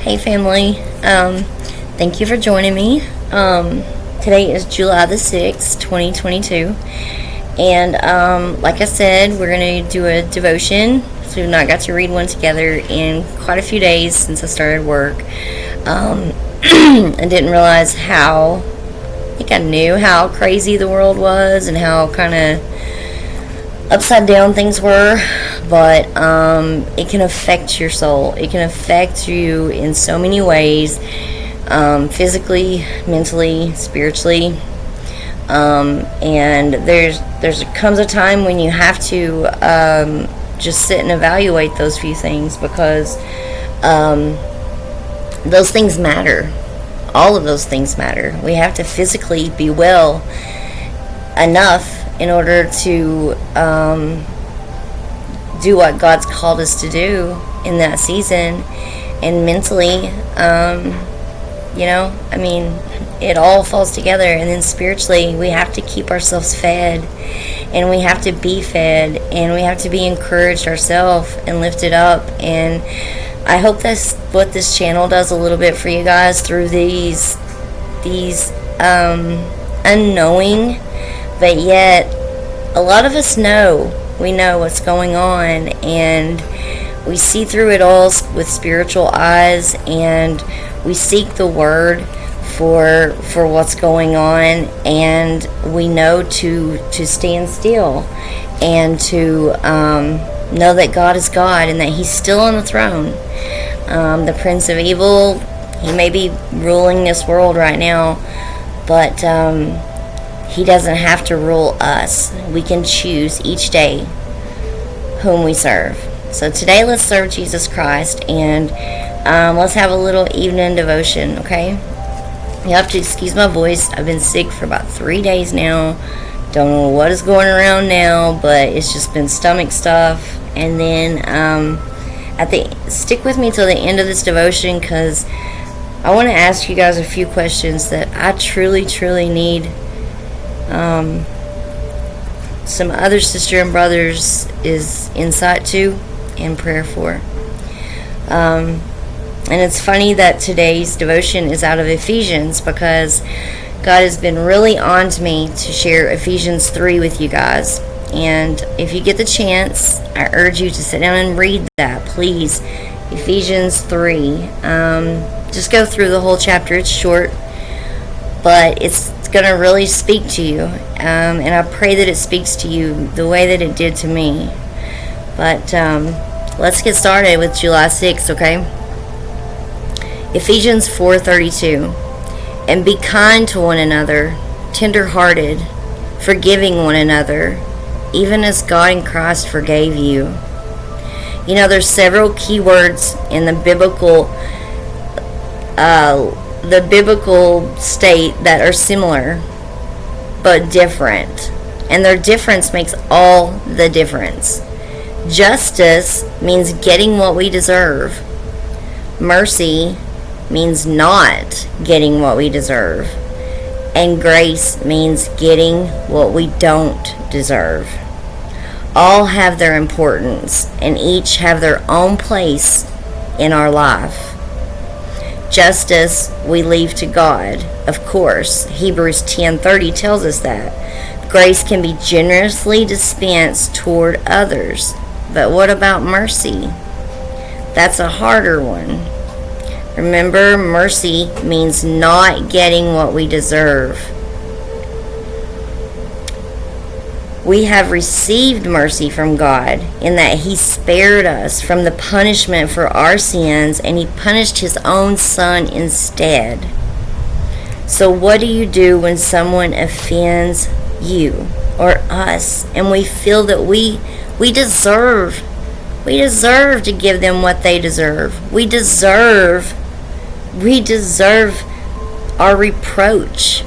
Hey family, thank you for joining me. Today is July the 6th, 2022, and like I said, we're going to do a devotion. So we've not got to read one together in quite a few days since I started work. I didn't realize I think I knew how crazy the world was and how kind of upside down things were, but it can affect your soul. It can affect you in so many ways, physically, mentally, spiritually, and there comes a time when you have to just sit and evaluate those few things, because those things matter. All of those things matter. We have to physically be well enough in order to do what God's called us to do in that season, and mentally, it all falls together. And then spiritually, we have to keep ourselves fed, and we have to be fed, and we have to be encouraged ourselves and lifted up. And I hope that's what this channel does a little bit for you guys through these unknowing, but yet a lot of us we know what's going on, and we see through it all with spiritual eyes, and we seek the word for what's going on, and we know to stand still and to know that God is God and that He's still on the throne. The Prince of Evil, he may be ruling this world right now, but he doesn't have to rule us. We can choose each day whom we serve. So today, let's serve Jesus Christ, and let's have a little evening devotion, okay? You have to excuse my voice. I've been sick for about 3 days now. Don't know what is going around now, but it's just been stomach stuff. And then stick with me till the end of this devotion, because I want to ask you guys a few questions that I truly need some other sister and brothers is insight to and prayer for. And it's funny that today's devotion is out of Ephesians, because God has been really on to me to share Ephesians 3 with you guys. And if you get the chance, I urge you to sit down and read that, please. Ephesians 3. Just go through the whole chapter. It's short, but it's going to really speak to you. And I pray that it speaks to you the way that it did to me. But let's get started with July 6th, okay? Ephesians 4:32. And be kind to one another, tender-hearted, forgiving one another, even as God in Christ forgave you. You know, there's several key words in the biblical state that are similar but different, and their difference makes all the difference. Justice means getting what we deserve. Mercy means not getting what we deserve. And grace means getting what we don't deserve. All have their importance, and each have their own place in our life. Justice we leave to God, of course. Hebrews 10:30 tells us that. Grace can be generously dispensed toward others. But what about mercy? That's a harder one. Remember, mercy means not getting what we deserve. We have received mercy from God in that He spared us from the punishment for our sins, and He punished His own Son instead. So what do you do when someone offends you or us, and we feel that we deserve to give them what they deserve? We deserve our reproach.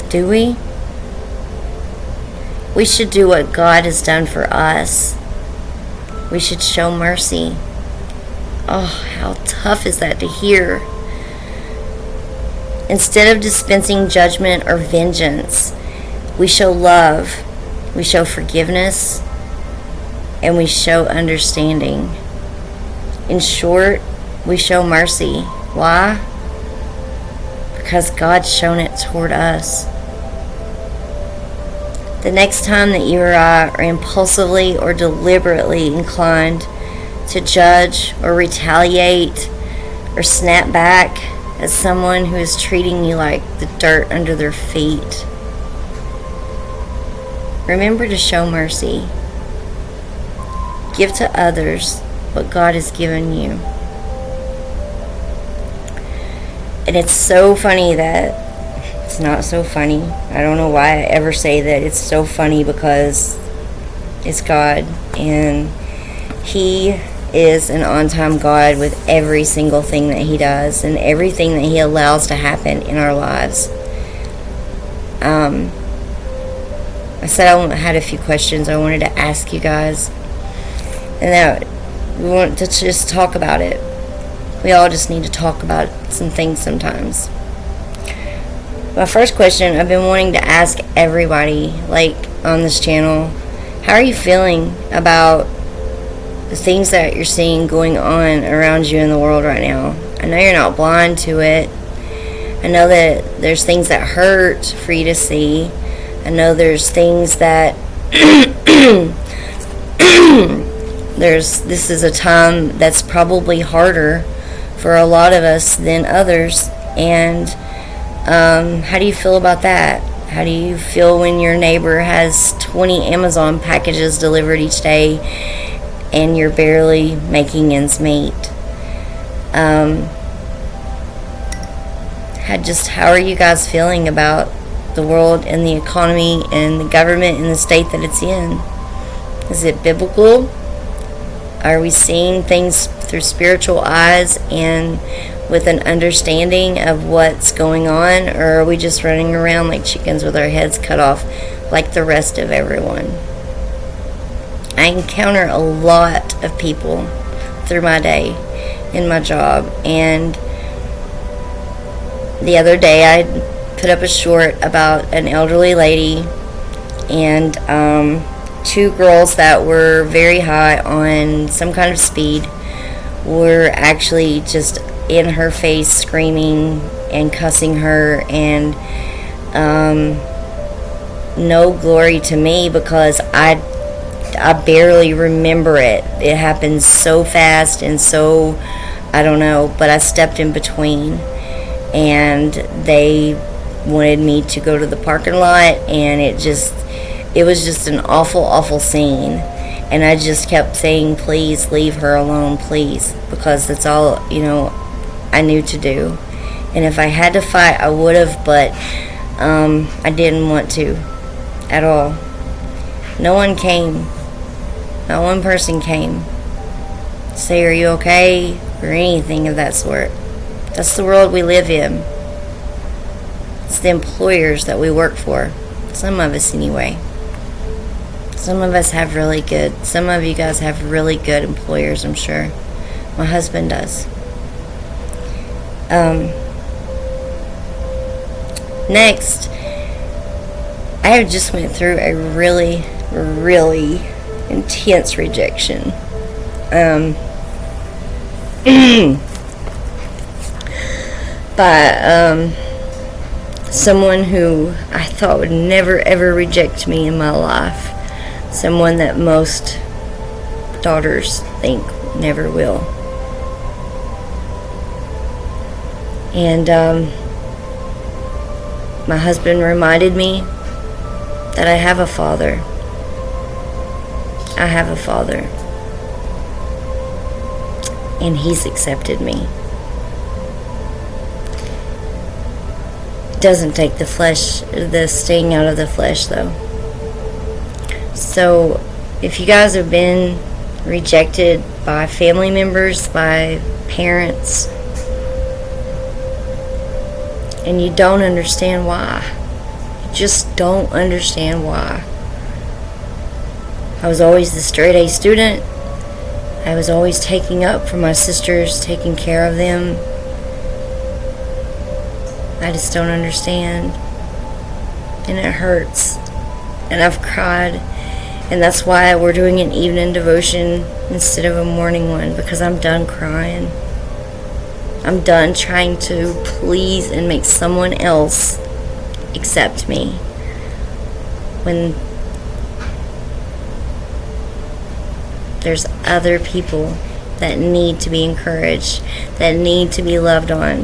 Do we? We should do what God has done for us. We should show mercy. Oh, how tough is that to hear? Instead of dispensing judgment or vengeance, we show love, we show forgiveness, and we show understanding. In short, we show mercy. Why? Because God's shown it toward us. The next time that you or I are impulsively or deliberately inclined to judge or retaliate or snap back at someone who is treating you like the dirt under their feet, remember to show mercy. Give to others what God has given you. And it's so funny that it's not so funny. I don't know why I ever say that it's so funny, because it's God, and He is an on-time God with every single thing that He does and everything that He allows to happen in our lives. I said I had a few questions I wanted to ask you guys, and that we want to just talk about it. We all just need to talk about some things sometimes. My first question I've been wanting to ask everybody, like, on this channel: how are you feeling about the things that you're seeing going on around you in the world right now? I know you're not blind to it. I know that there's things that hurt for you to see. I know there's things that this is a time that's probably harder for a lot of us than others. And how do you feel about that? How do you feel when your neighbor has 20 Amazon packages delivered each day and you're barely making ends meet? How are you guys feeling about the world and the economy and the government and the state that it's in? Is it biblical? Are we seeing things through spiritual eyes and with an understanding of what's going on, or are we just running around like chickens with our heads cut off like the rest of everyone? I encounter a lot of people through my day in my job, and the other day I put up a short about an elderly lady and two girls that were very high on some kind of speed were actually just in her face screaming and cussing her, and no glory to me, because I barely remember it. It happened so fast and so, I don't know, but I stepped in between, and they wanted me to go to the parking lot, and it was just an awful scene. And I just kept saying, please leave her alone, please, because that's all, I knew to do. And if I had to fight, I would have, but I didn't want to at all. No one came. Not one person came to say, are you okay, or anything of that sort. That's the world we live in. It's the employers that we work for. Some of us, anyway. Some of us have some of you guys have really good employers, I'm sure. My husband does. Next, I have just went through a really, really intense rejection. By someone who I thought would never ever reject me in my life. Someone that most daughters think never will. And my husband reminded me that I have a father. I have a father. And he's accepted me. Doesn't take the sting out of the flesh, though. So, if you guys have been rejected by family members, by parents, and you don't understand why, you just don't understand why. I was always the straight A student. I was always taking up for my sisters, taking care of them. I just don't understand. And it hurts. And I've cried. And that's why we're doing an evening devotion instead of a morning one, because I'm done crying. I'm done trying to please and make someone else accept me when there's other people that need to be encouraged, that need to be loved on,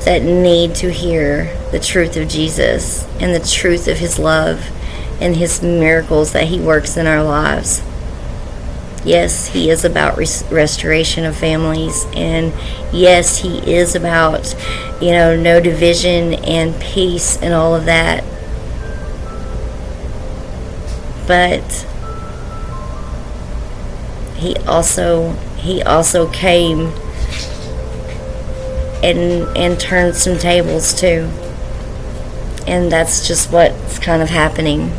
that need to hear the truth of Jesus and the truth of his love and his miracles that he works in our lives. Yes, he is about restoration of families, and yes, he is about, no division and peace and all of that. But he also came and turned some tables too. And that's just what's kind of happening.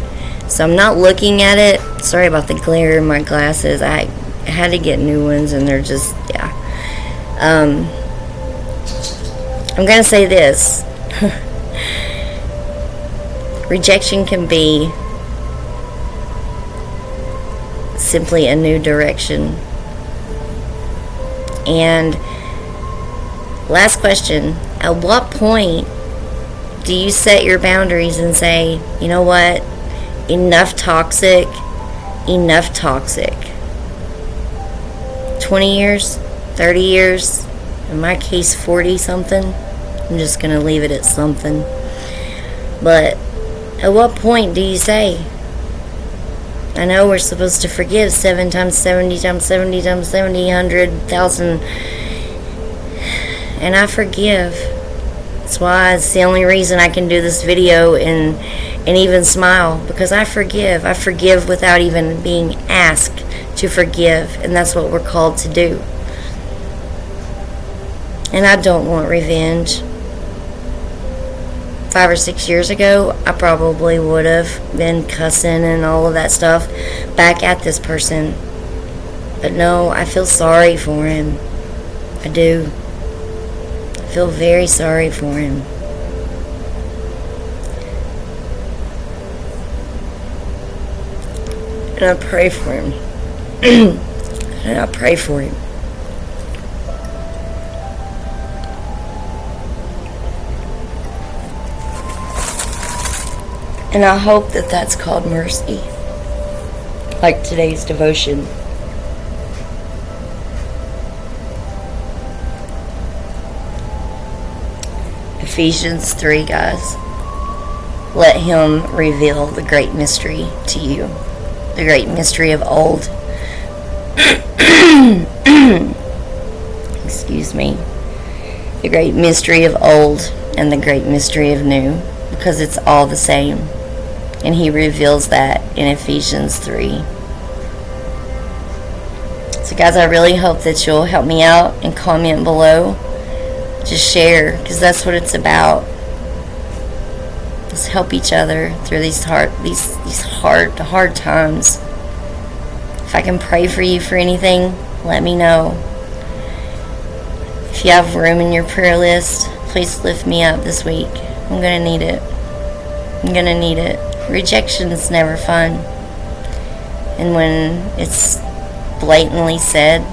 So I'm not looking at it. Sorry about the glare in my glasses. I had to get new ones, and they're just, yeah. I'm going to say this. Rejection can be simply a new direction. And last question, at what point do you set your boundaries and say, you know what, enough toxic. 20 years, 30 years, in my case 40 something. I'm just going to leave it at something. But at what point do you say, I know we're supposed to forgive 7 times 70 times 70 times 70, 100,000, and I forgive. That's why it's the only reason I can do this video and even smile, because I forgive. I forgive without even being asked to forgive, and that's what we're called to do. And I don't want revenge. 5 or 6 years ago, I probably would have been cussing and all of that stuff back at this person. But no, I feel sorry for him. I do. I feel very sorry for him. And I pray for him. And I pray for him. And I hope that that's called mercy, like today's devotion. Ephesians 3, guys. Let him reveal the great mystery to you. The great mystery of old. Excuse me. The great mystery of old and the great mystery of new. Because it's all the same. And he reveals that in Ephesians 3. So guys, I really hope that you'll help me out and comment below. Just share, because that's what it's about. Let's help each other through these hard times. If I can pray for you for anything, let me know. If you have room in your prayer list, please lift me up this week. I'm going to need it. I'm going to need it. Rejection is never fun. And when it's blatantly said,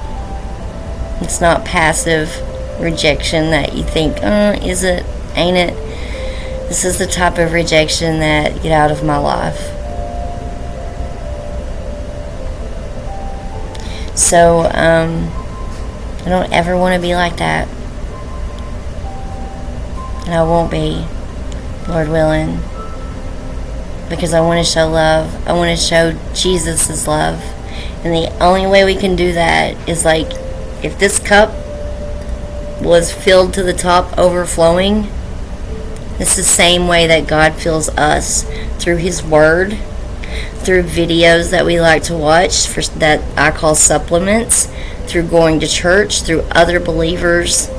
it's not passive rejection that you think, is it? Ain't it? This is the type of rejection that, get out of my life. So, I don't ever want to be like that. And I won't be, Lord willing. Because I want to show love. I want to show Jesus' love. And the only way we can do that is like, if this cup was filled to the top, overflowing, it's the same way that God fills us, through his word, through videos that we like to watch, that I call supplements, through going to church, through other believers,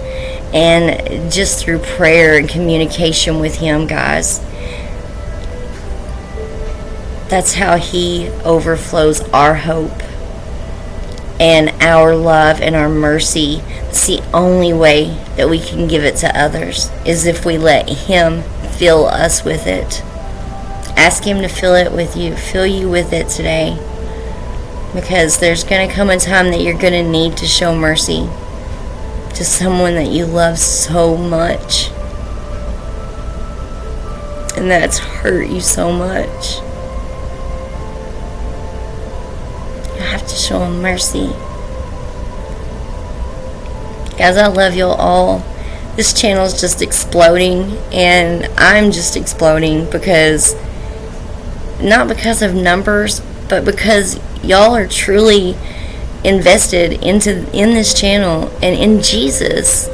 and just through prayer and communication with him, guys. That's how he overflows our hope and our love and our mercy. It's the only way that we can give it to others, is if we let him fill us with it. Ask Him to fill you with it today. Because there's going to come a time that you're going to need to show mercy to someone that you love so much. And that's hurt you so much. You have to show them mercy. Guys, I love you all. This channel is just exploding, and I'm just exploding because, not because of numbers, but because y'all are truly invested in this channel and in Jesus.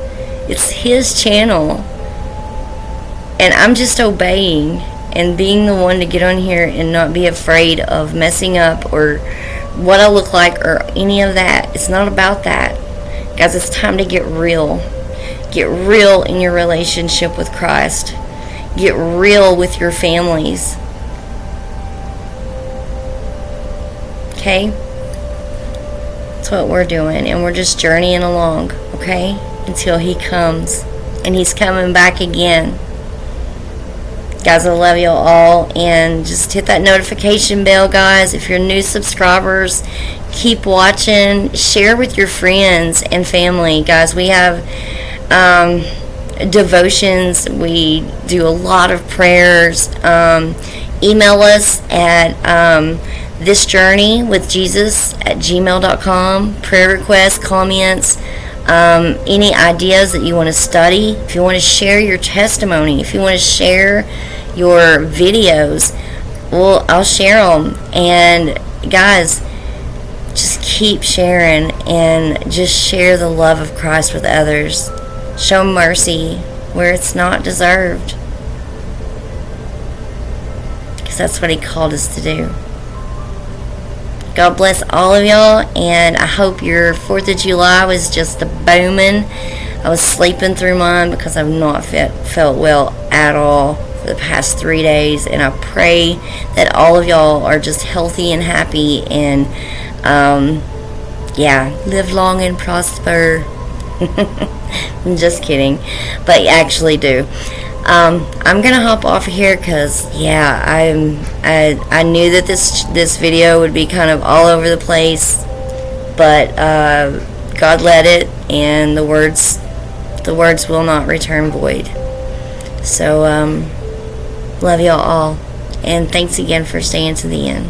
It's His channel, and I'm just obeying and being the one to get on here and not be afraid of messing up or what I look like or any of that. It's not about that, guys. It's time to get real. Get real in your relationship with Christ. Get real with your families. Okay? That's what we're doing, and we're just journeying along, okay? Until He comes, and He's coming back again. Guys, I love you all, and just hit that notification bell, guys. If you're new subscribers, keep watching. Share with your friends and family, guys. We have devotions. We do a lot of prayers. Email us at thisjourneywithjesus@gmail.com. Prayer requests, comments, any ideas that you want to study. If you want to share your testimony, if you want to share your videos, well, I'll share them. And guys, just keep sharing and just share the love of Christ with others. Show mercy where it's not deserved, because that's what He called us to do. God bless all of y'all, and I hope your 4th of July was just booming. I was sleeping through mine because I've not felt well at all for the past 3 days, and I pray that all of y'all are just healthy and happy, and live long and prosper. I'm just kidding, but you actually do. I'm gonna hop off of here because I knew that this video would be kind of all over the place, but God led it, and the words will not return void. So love y'all all, and thanks again for staying to the end.